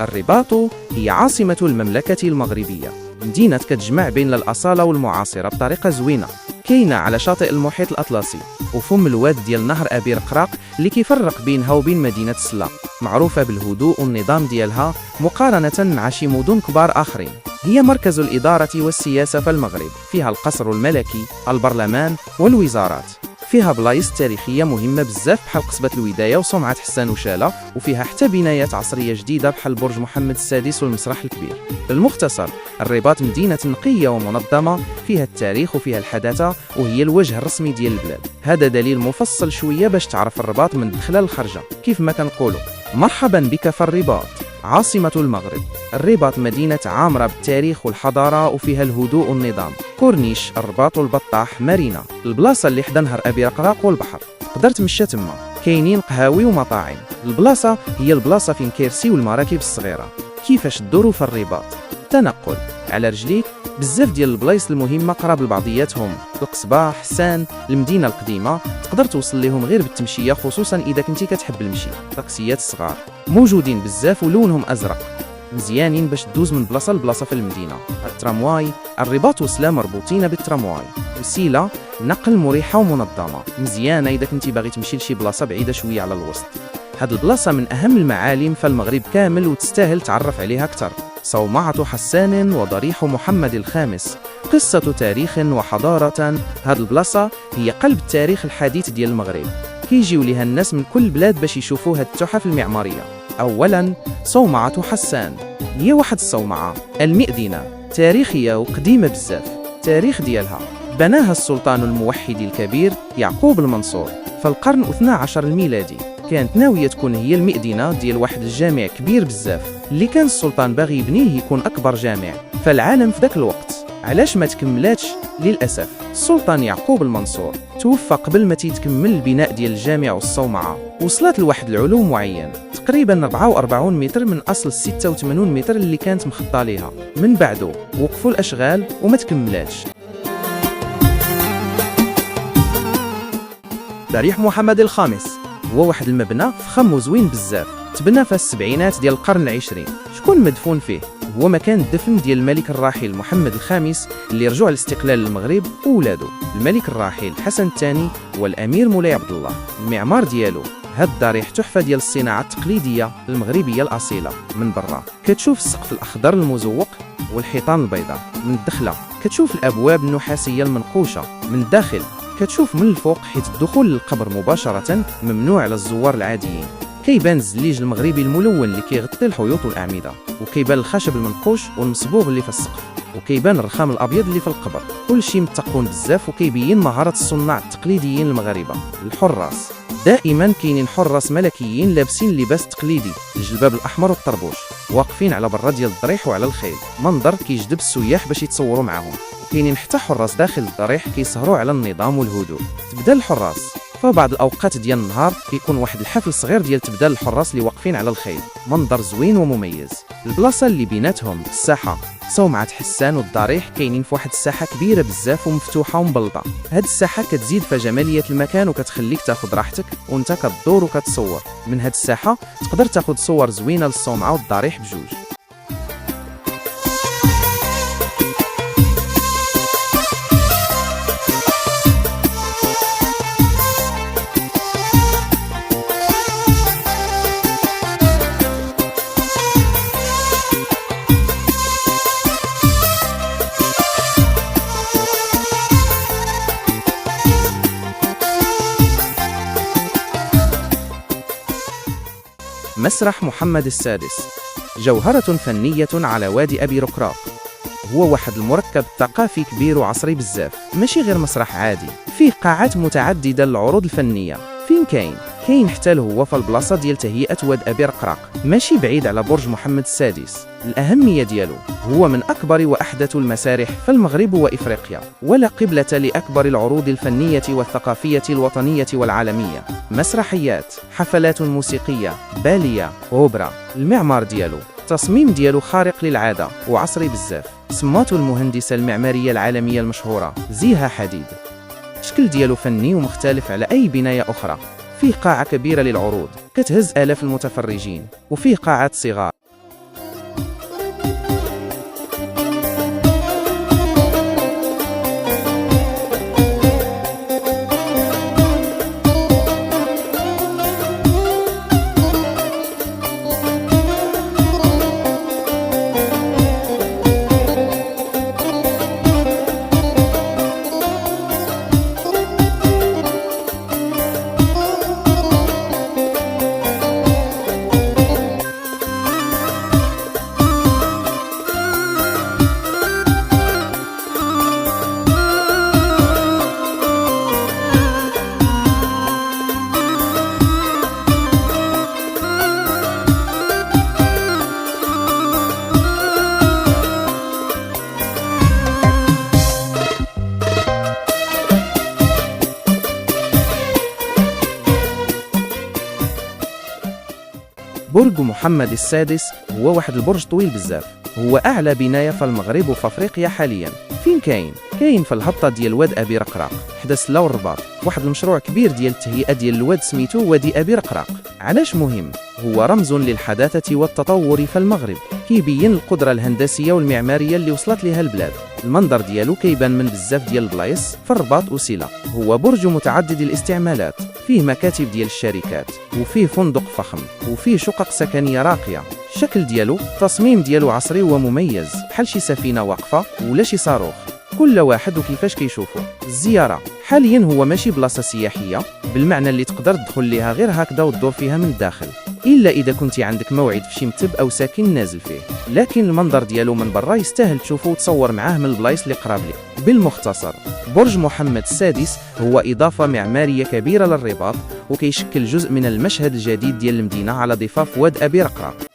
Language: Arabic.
الرباط هي عاصمة المملكة المغربية، مدينة كتجمع بين الأصالة والمعاصرة بطريقة زوينة. كاينة على شاطئ المحيط الأطلسي وفم الواد ديال نهر أبي رقراق اللي كيفرق بينها وبين مدينة سلا، معروفة بالهدوء والنظام ديالها مقارنة مع شي مدن كبار آخرين. هي مركز الإدارة والسياسة في المغرب، فيها القصر الملكي، البرلمان والوزارات. فيها بلايص تاريخية مهمة بزاف بحال قصبة الوداية وصومعة حسان وشالة، وفيها حتى بنايات عصرية جديدة بحال برج محمد السادس والمسرح الكبير. بالمختصر، الرباط مدينة نقية ومنظمة، فيها التاريخ وفيها الحداثة، وهي الوجه الرسمي ديال البلاد. هذا دليل مفصل شوية باش تعرف الرباط من الدخلة للخرجة. كيف ما كنقولوا مرحبا بك في الرباط، عاصمة المغرب. الرباط مدينة عامرة بالتاريخ والحضارة، وفيها الهدوء والنظام. كورنيش، الرباط والبطاح، مارينا، البلاصة اللي حدا نهر أبي رقراق والبحر، تقدر تمشى تما. كاينين قهاوي ومطاعم. البلاصة هي البلاصة فين كيرسيو المراكب الصغيرة. كيفاش تدوروا في الرباط؟ تنقل على رجليك، بزاف ديال البلايص المهمة قراب لبعضياتهم. القصبة، حسان، المدينة القديمة، تقدر توصل لهم غير بالتمشية، خصوصا إذا كنتي كتحب المشي. طاكسيات الصغار موجودين بزاف ولونهم أزرق، مزيانين باش تدوز من بلاصة لبلاصة في المدينة. الترامواي، الرباط وسلا مربوطين بالترامواي، وسيلة نقل مريحة ومنظمة، مزيانة إذا كنتي باغي تمشي لشي بلاصة بعيدة شوية على الوسط. هاد البلاصة من أهم المعالم في المغرب كامل وتستاهل تعرف عليها أكثر. صومعة حسان وضريح محمد الخامس، قصة تاريخ وحضارة. هاد البلاصة هي قلب التاريخ الحديث ديال المغرب، كيجيو ليها الناس من كل بلاد باش يشوفوا هاد التحف المعمارية. أولاً، صومعة حسان هي واحد الصومعة المئذنة، تاريخية وقديمة بزاف. التاريخ ديالها بناها السلطان الموحد الكبير يعقوب المنصور في القرن 12 الميلادي. كانت ناوية تكون هي المئذنة ديال واحد الجامع كبير بزاف اللي كان السلطان باغي يبنيه يكون أكبر جامع في العالم في ذاك الوقت. علاش ما تكملاتش؟ للأسف السلطان يعقوب المنصور توفى قبل ما تيتكمل البناء ديال الجامع والصومعة. وصلت لواحد العلوم معين، تقريبا 44 متر من أصل 86 متر اللي كانت مخططة ليها. من بعده وقفوا الأشغال وما تكملاتش. ضريح محمد الخامس هو واحد المبنى فخم وزوين بزاف، تبنى في السبعينات ديال القرن العشرين. شكون مدفون فيه؟ هو مكان الدفن ديال الملك الراحل محمد الخامس اللي رجع لاستقلال المغرب، وولاده الملك الراحل حسن الثاني والامير مولاي عبد الله. المعمار ديالو، هاد الضريح تحفه ديال الصناعه التقليديه المغربيه الاصيله. من برا كتشوف السقف الاخضر المزوق والحيطان البيضاء، من الدخله كتشوف الابواب النحاسيه المنقوشه، من الداخل كتشوف من الفوق، حيت الدخول للقبر مباشره ممنوع على الزوار العاديين. كيبان الزليج المغربي الملون اللي كيغطي الحيوط والأعمدة، وكيبان الخشب المنقوش والمصبوغ اللي في السقف، وكيبان الرخام الأبيض اللي في القبر. كلشي متقون بزاف وكيبين مهارة الصناع التقليديين المغاربة. الحراس دائما كاينين حراس ملكيين لابسين لباس تقليدي، الجلباب الأحمر والطربوش، واقفين على برا ديال الضريح وعلى الخيل. منظر كيجذب السياح باش يتصوروا معاهم. وكاينين حتى حراس داخل الضريح كيسهروا على النظام والهدوء. تبدا الحراس فبعض الأوقات ديال النهار كيكون واحد الحفل صغير ديال تبدال الحراس اللي واقفين على الخيل. منظر زوين ومميز. البلاصة اللي بيناتهم الساحة، صومعة حسان والضريح كاينين في واحد الساحة كبيرة بزاف ومفتوحة ومبلطة. هاد الساحة كتزيد في جمالية المكان وكتخليك تاخد راحتك وانت كتدور وكتصور. من هاد الساحة تقدر تاخد صور زوينة للصومعة والضريح بجوج. مسرح محمد السادس جوهرة فنية على وادي أبي رقراق. هو واحد المركب ثقافي كبير وعصري بزاف، ماشي غير مسرح عادي، فيه قاعات متعددة للعروض الفنية. فين كاين حتى هو في البلاصة ديال تهيئة واد أبي رقراق، ماشي بعيد على برج محمد السادس. الأهمية ديالو هو من أكبر وأحدث المسارح في المغرب وإفريقيا، ولا قبلة لأكبر العروض الفنية والثقافية الوطنية والعالمية. مسرحيات، حفلات موسيقية، بالية، أوبرا. المعمار ديالو، التصميم ديالو خارق للعادة وعصري بزاف. سماتو المهندسة المعمارية العالمية المشهورة زيها حديد. الشكل ديالو فني ومختلف على أي بناية أخرى. فيه قاعة كبيرة للعروض كتهز آلاف المتفرجين، وفيه قاعات صغار برج محمد السادس هو واحد البرج طويل بزاف، هو أعلى بناية في المغرب وفي أفريقيا حاليا. فين كاين؟ كاين في الهبطة ديال واد أبي رقراق حدا سلا والرباط، واحد المشروع كبير ديال التهيئة ديال الواد سميتو وادي أبي رقراق. علاش مهم؟ هو رمز للحداثة والتطور في المغرب، كيبين القدرة الهندسية والمعمارية اللي وصلت لها البلاد. المنظر ديالو كيبان من بزاف ديال البلايص في الرباط وسيلة. هو برج متعدد الاستعمالات، فيه مكاتب ديال الشركات وفيه فندق فخم وفيه شقق سكنية راقية. الشكل ديالو التصميم ديالو عصري ومميز، بحال شي سفينة واقفة ولا شي صاروخ، كل واحد وكيفاش كيشوفو. الزيارة حاليا هو ماشي بلاصة سياحية بالمعنى اللي تقدر تدخل ليها غير هكذا وتدور فيها من الداخل، إلا إذا كنتي عندك موعد في شي مكتب أو ساكن نازل فيه، لكن المنظر ديالو من برا يستاهل تشوفه وتصور معاه من البلايص اللي قراب لك. بالمختصر، برج محمد السادس هو إضافة معمارية كبيرة للرباط، وكيشكل جزء من المشهد الجديد ديال المدينة على ضفاف واد أبي رقراق.